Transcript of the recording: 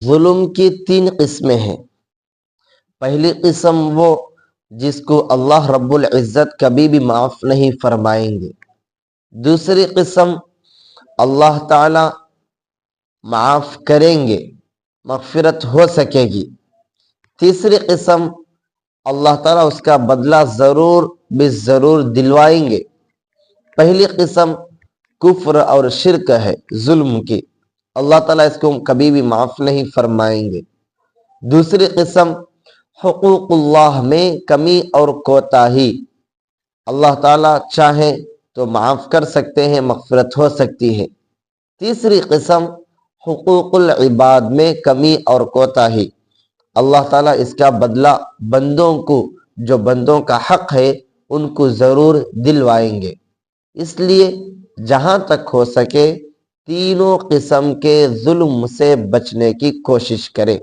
ظلم کی 3 قسمیں ہیں۔ پہلی قسم وہ جس کو اللہ رب العزت کبھی بھی معاف نہیں فرمائیں گے۔ دوسری قسم اللہ تعالی معاف کریں گے، مغفرت ہو سکے گی۔ تیسری قسم اللہ تعالیٰ اس کا بدلہ ضرور بالضرور دلوائیں گے۔ پہلی قسم کفر اور شرک ہے ظلم کی، اللہ تعالیٰ اس کو کبھی بھی معاف نہیں فرمائیں گے۔ دوسری قسم حقوق اللہ میں کمی اور کوتاہی، اللہ تعالیٰ چاہیں تو معاف کر سکتے ہیں، مغفرت ہو سکتی ہے۔ تیسری قسم حقوق العباد میں کمی اور کوتاہی، اللہ تعالیٰ اس کا بدلہ بندوں کو، جو بندوں کا حق ہے ان کو ضرور دلوائیں گے۔ اس لیے جہاں تک ہو سکے تینوں قسم کے ظلم سے بچنے کی کوشش کرے۔